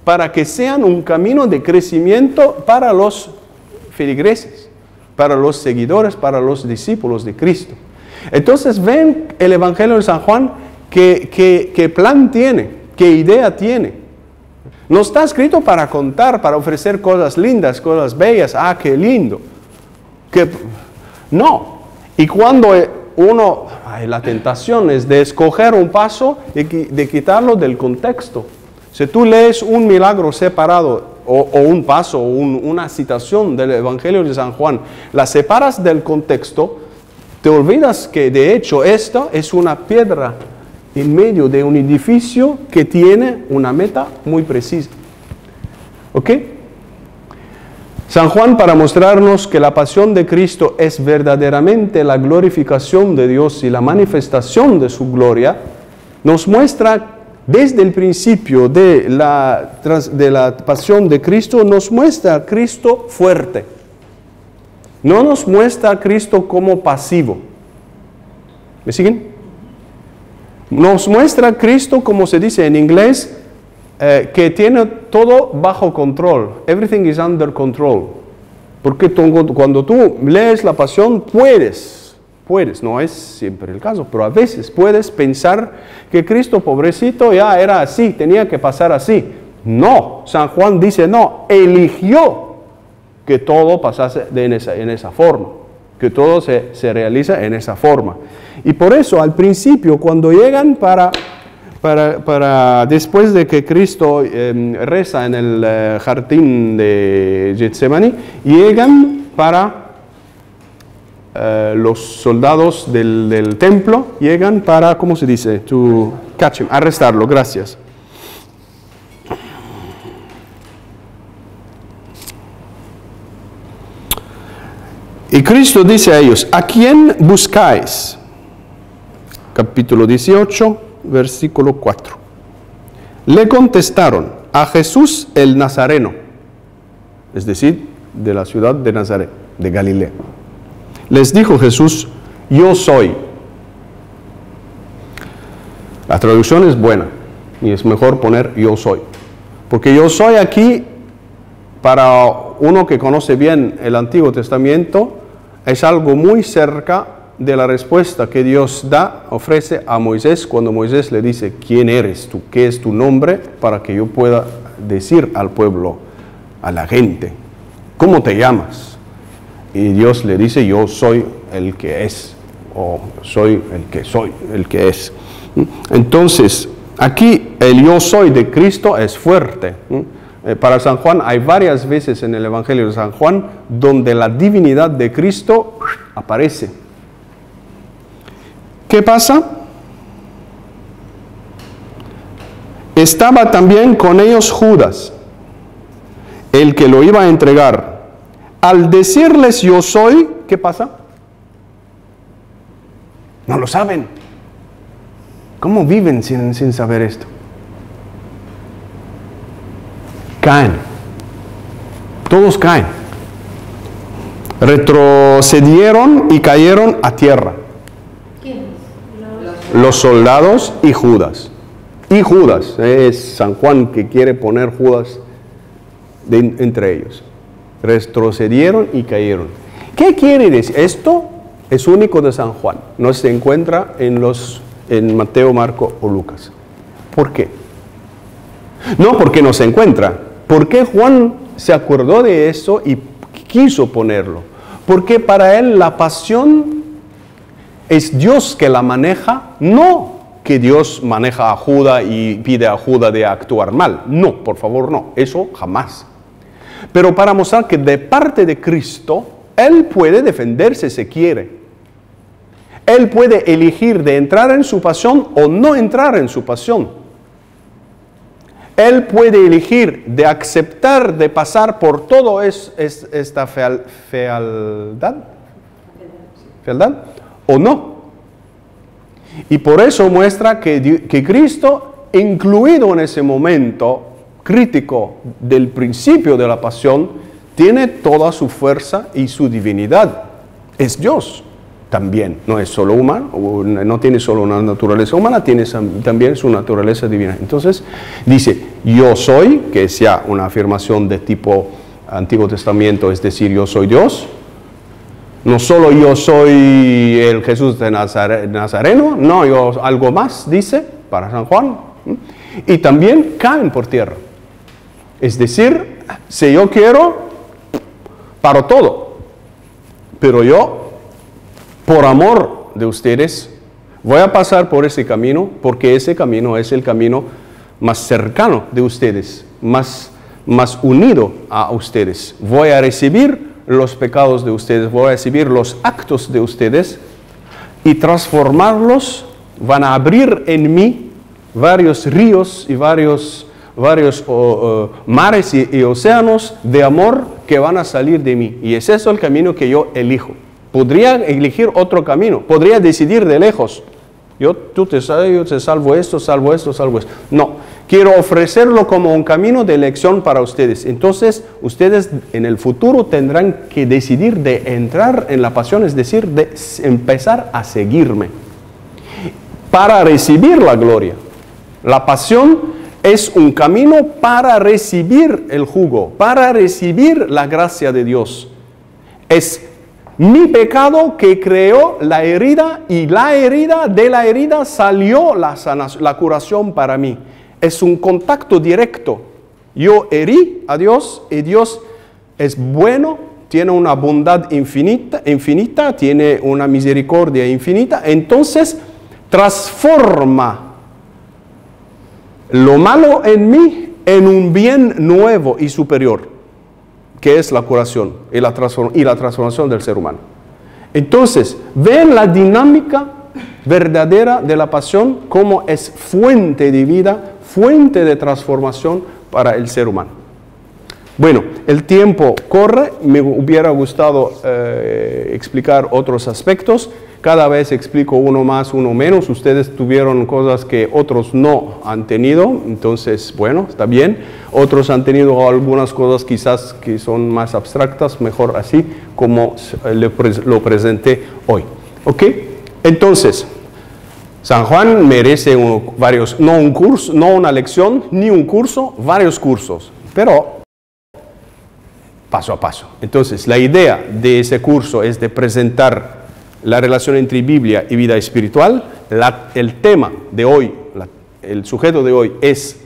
para que sean un camino de crecimiento para los feligreses, para los seguidores, para los discípulos de Cristo. Entonces ven el Evangelio de San Juan, qué plan tiene, qué idea tiene. No está escrito para contar, para ofrecer cosas lindas, cosas bellas, qué lindo. No. Y cuando la tentación es de escoger un paso, de quitarlo del contexto. Si tú lees un milagro separado, o un paso, o una citación del Evangelio de San Juan, la separas del contexto, te olvidas que de hecho esta es una piedra en medio de un edificio que tiene una meta muy precisa. ¿Ok? San Juan, para mostrarnos que la pasión de Cristo es verdaderamente la glorificación de Dios y la manifestación de su gloria, nos muestra desde el principio de la pasión de Cristo, nos muestra a Cristo fuerte. No nos muestra a Cristo como pasivo. ¿Me siguen? Nos muestra a Cristo, como se dice en inglés, que tiene todo bajo control. Everything is under control. Porque cuando tú lees la pasión, puedes, no es siempre el caso, pero a veces puedes pensar que Cristo, pobrecito, ya era así, tenía que pasar así. No, San Juan dice no, eligió que todo pasase en esa forma, que todo se realiza en esa forma. Y por eso al principio, cuando llegan después de que Cristo reza en el jardín de Getsemaní, llegan para los soldados del templo, llegan para, ¿cómo se dice? To catch him, arrestarlo, gracias. Y Cristo dice a ellos, ¿a quién buscáis? Capítulo 18, versículo 4. Le contestaron, a Jesús el Nazareno, es decir, de la ciudad de Nazaret, de Galilea. Les dijo Jesús, yo soy. La traducción es buena y es mejor poner yo soy. Porque yo soy aquí, para uno que conoce bien el Antiguo Testamento, es algo muy cerca de la respuesta que Dios ofrece a Moisés cuando Moisés le dice, ¿quién eres tú? ¿Qué es tu nombre? Para que yo pueda decir al pueblo, a la gente, ¿cómo te llamas? Y Dios le dice, yo soy el que es, o soy el que soy, el que es. Entonces, aquí el yo soy de Cristo es fuerte. Para San Juan hay varias veces en el Evangelio de San Juan donde la divinidad de Cristo aparece. ¿Qué pasa? Estaba también con ellos Judas, el que lo iba a entregar. Al decirles yo soy, ¿qué pasa? No lo saben. ¿Cómo viven sin saber esto? Caen. Todos caen. Retrocedieron y cayeron a tierra. ¿Quiénes? Los soldados y Judas. Y Judas, es San Juan que quiere poner Judas entre ellos. Retrocedieron y cayeron. ¿Qué quiere decir? Esto es único de San Juan. No se encuentra en Mateo, Marco o Lucas. ¿Por qué? No porque no se encuentra. ¿Por qué Juan se acordó de eso y quiso ponerlo? Porque para él la pasión es Dios que la maneja, no que Dios maneja a Judas y pide a Judas de actuar mal. No, por favor, no. Eso jamás. Pero para mostrar que de parte de Cristo, Él puede defenderse si quiere. Él puede elegir de entrar en su pasión o no entrar en su pasión. Él puede elegir de aceptar, de pasar por todo esta fealdad o no. Y por eso muestra que Cristo, incluido en ese momento crítico del principio de la pasión, tiene toda su fuerza y su divinidad. Es Dios también, no es solo humano, no tiene solo una naturaleza humana, tiene también su naturaleza divina. Entonces dice, yo soy, que es ya una afirmación de tipo Antiguo Testamento, es decir, yo soy Dios. No solo yo soy el Jesús de Nazareno, no, yo algo más, dice, para San Juan. Y también caen por tierra. Es decir, si yo quiero, paro todo. Pero yo, por amor de ustedes, voy a pasar por ese camino, porque ese camino es el camino más cercano de ustedes, más unido a ustedes. Voy a recibir los pecados de ustedes, voy a recibir los actos de ustedes y transformarlos, van a abrir en mí varios ríos y varios mares y océanos de amor que van a salir de mí. Y es eso el camino que yo elijo. Podría elegir otro camino, podría decidir de lejos. Yo te salvo esto, salvo esto, salvo esto. No, quiero ofrecerlo como un camino de elección para ustedes. Entonces, ustedes en el futuro tendrán que decidir de entrar en la pasión, es decir, de empezar a seguirme para recibir la gloria. La pasión es un camino para recibir el jugo, para recibir la gracia de Dios. Es mi pecado que creó la herida y de la herida salió la curación para mí. Es un contacto directo. Yo herí a Dios y Dios es bueno, tiene una bondad infinita, tiene una misericordia infinita. Entonces transforma lo malo en mí en un bien nuevo y superior, que es la curación y la transformación del ser humano. Entonces, ven la dinámica verdadera de la pasión como es fuente de vida, fuente de transformación para el ser humano. Bueno, el tiempo corre, me hubiera gustado explicar otros aspectos. Cada vez explico uno más, uno menos. Ustedes tuvieron cosas que otros no han tenido, entonces, bueno, está bien. Otros han tenido algunas cosas quizás que son más abstractas, mejor así como lo presenté hoy. ¿Ok? Entonces, San Juan merece no una lección, ni un curso, varios cursos, pero paso a paso. Entonces, la idea de ese curso es de presentar la relación entre Biblia y vida espiritual. El tema de hoy, el sujeto de hoy es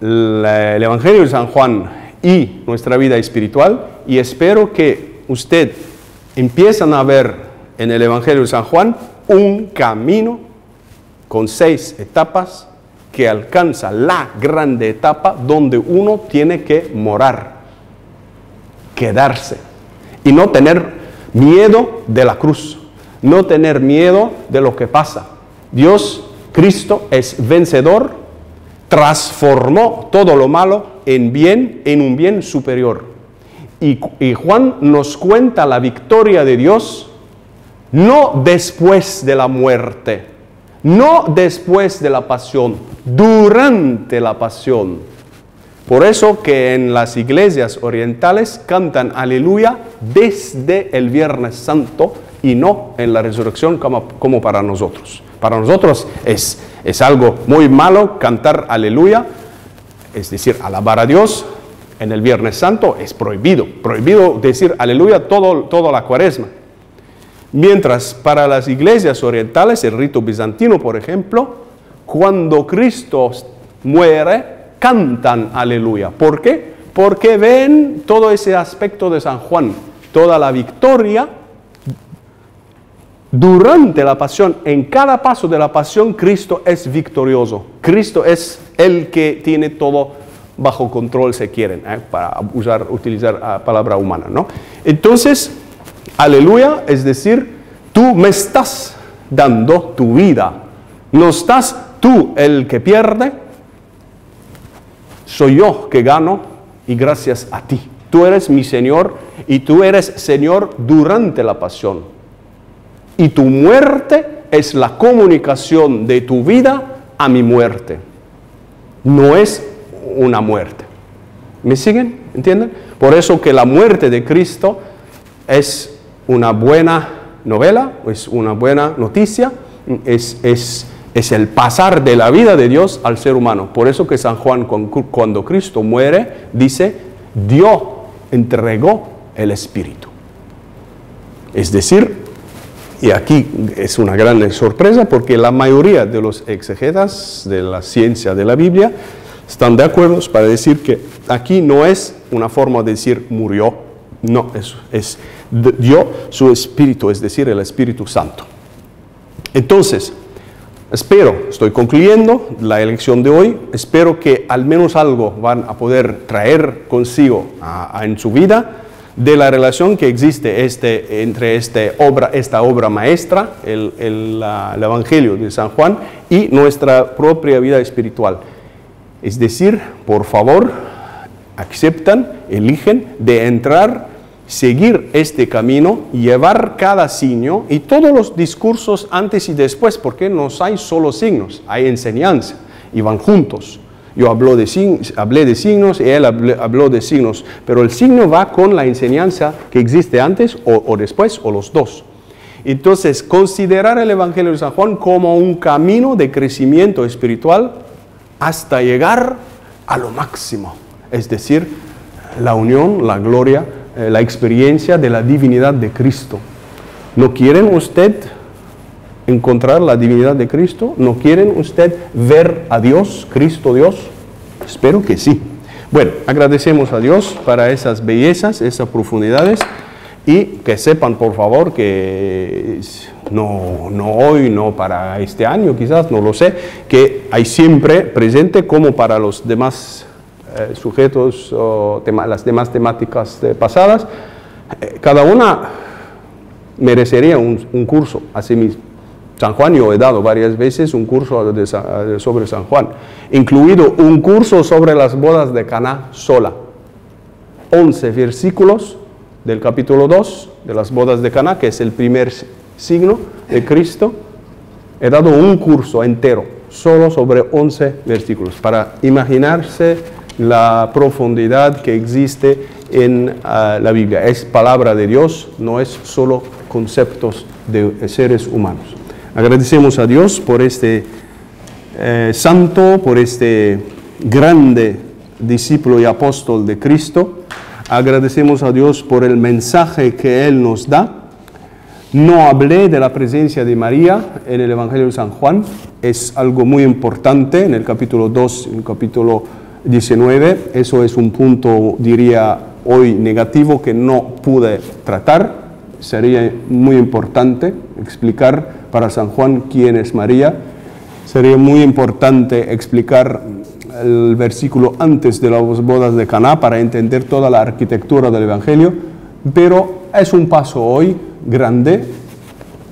el Evangelio de San Juan y nuestra vida espiritual, y espero que usted empiecen a ver en el Evangelio de San Juan un camino con 6 etapas que alcanza la grande etapa donde uno tiene que morar, quedarse y no tener miedo de la cruz. No tener miedo de lo que pasa. Dios, Cristo, es vencedor, transformó todo lo malo en bien, en un bien superior. Y Juan nos cuenta la victoria de Dios, no después de la muerte, no después de la pasión, durante la pasión. Por eso que en las iglesias orientales cantan aleluya desde el Viernes Santo, y no en la resurrección como para nosotros. Para nosotros es algo muy malo cantar aleluya, es decir, alabar a Dios en el Viernes Santo es prohibido. Prohibido decir aleluya toda la Cuaresma. Mientras para las iglesias orientales, el rito bizantino, por ejemplo, cuando Cristo muere, cantan aleluya. ¿Por qué? Porque ven todo ese aspecto de San Juan, toda la victoria. Durante la pasión, en cada paso de la pasión, Cristo es victorioso. Cristo es el que tiene todo bajo control, si quieren, para utilizar palabra humana, ¿no? Entonces, aleluya, es decir, tú me estás dando tu vida. No estás tú el que pierde, soy yo que gano y gracias a ti. Tú eres mi Señor y tú eres Señor durante la pasión. Y tu muerte es la comunicación de tu vida a mi muerte. No es una muerte. ¿Me siguen? ¿Entienden? Por eso que la muerte de Cristo es una buena novela, es una buena noticia, es el pasar de la vida de Dios al ser humano. Por eso que San Juan, cuando Cristo muere, dice, Dios entregó el Espíritu. Es decir, y aquí es una gran sorpresa porque la mayoría de los exegetas de la ciencia de la Biblia están de acuerdo para decir que aquí no es una forma de decir murió, no, dio su Espíritu, es decir, el Espíritu Santo. Entonces, estoy concluyendo la elección de hoy, espero que al menos algo van a poder traer consigo en su vida de la relación que existe entre esta obra maestra, el Evangelio de San Juan, y nuestra propia vida espiritual. Es decir, por favor, aceptan, eligen de entrar, seguir este camino, llevar cada signo y todos los discursos antes y después, porque no hay solo signos, hay enseñanza y van juntos. Yo hablé de signos y él habló de signos, pero el signo va con la enseñanza que existe antes o después, o los dos. Entonces, considerar el Evangelio de San Juan como un camino de crecimiento espiritual hasta llegar a lo máximo, es decir, la unión, la gloria, la experiencia de la divinidad de Cristo. ¿No quieren usted encontrar la divinidad de Cristo? ¿No quieren usted ver a Dios, Cristo Dios? Espero que sí. Bueno, agradecemos a Dios para esas bellezas, esas profundidades, y que sepan, por favor, que no hoy, no para este año, quizás, no lo sé, que hay siempre presente, como para los demás sujetos o las demás temáticas pasadas, cada una merecería un curso a sí mismo. San Juan, yo he dado varias veces un curso sobre San Juan, incluido un curso sobre las bodas de Caná sola. 11 versículos del capítulo 2 de las bodas de Caná, que es el primer signo de Cristo. He dado un curso entero, solo sobre 11 versículos, para imaginarse la profundidad que existe en la Biblia. Es palabra de Dios, no es solo conceptos de seres humanos. Agradecemos a Dios por este santo, por este grande discípulo y apóstol de Cristo. Agradecemos a Dios por el mensaje que Él nos da. No hablé de la presencia de María en el Evangelio de San Juan. Es algo muy importante en el capítulo 2, en el capítulo 19. Eso es un punto, diría hoy, negativo que no pude tratar. Sería muy importante explicar para San Juan quién es María. Sería muy importante explicar el versículo antes de las bodas de Caná para entender toda la arquitectura del Evangelio, pero es un paso hoy grande.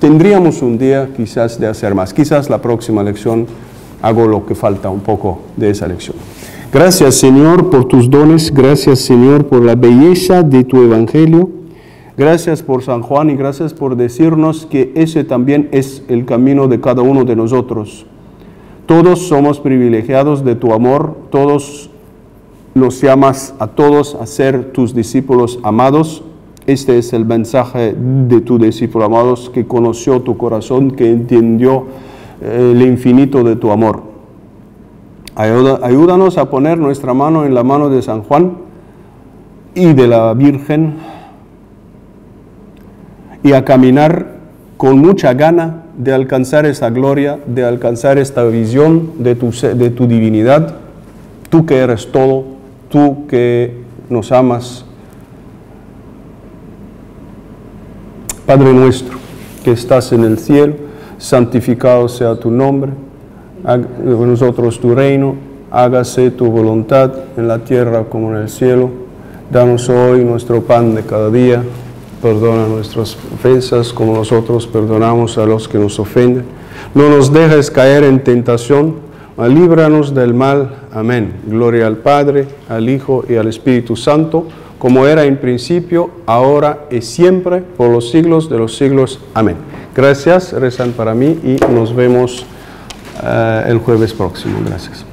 Tendríamos un día quizás de hacer más. Quizás la próxima lección hago lo que falta un poco de esa lección. Gracias, Señor, por tus dones. Gracias, Señor, por la belleza de tu Evangelio. Gracias por San Juan y gracias por decirnos que ese también es el camino de cada uno de nosotros. Todos somos privilegiados de tu amor, todos nos llamas a todos a ser tus discípulos amados. Este es el mensaje de tu discípulo amados, que conoció tu corazón, que entendió el infinito de tu amor. Ayúdanos a poner nuestra mano en la mano de San Juan y de la Virgen, y a caminar con mucha gana de alcanzar esa gloria, de alcanzar esta visión de tu divinidad, tú que eres todo, tú que nos amas. Padre nuestro, que estás en el cielo, santificado sea tu nombre, haga en nosotros tu reino, hágase tu voluntad en la tierra como en el cielo. Danos hoy nuestro pan de cada día. Perdona nuestras ofensas como nosotros perdonamos a los que nos ofenden. No nos dejes caer en tentación, mas líbranos del mal. Amén. Gloria al Padre, al Hijo y al Espíritu Santo, como era en principio, ahora y siempre, por los siglos de los siglos. Amén. Gracias, rezan para mí y nos vemos el jueves próximo. Gracias.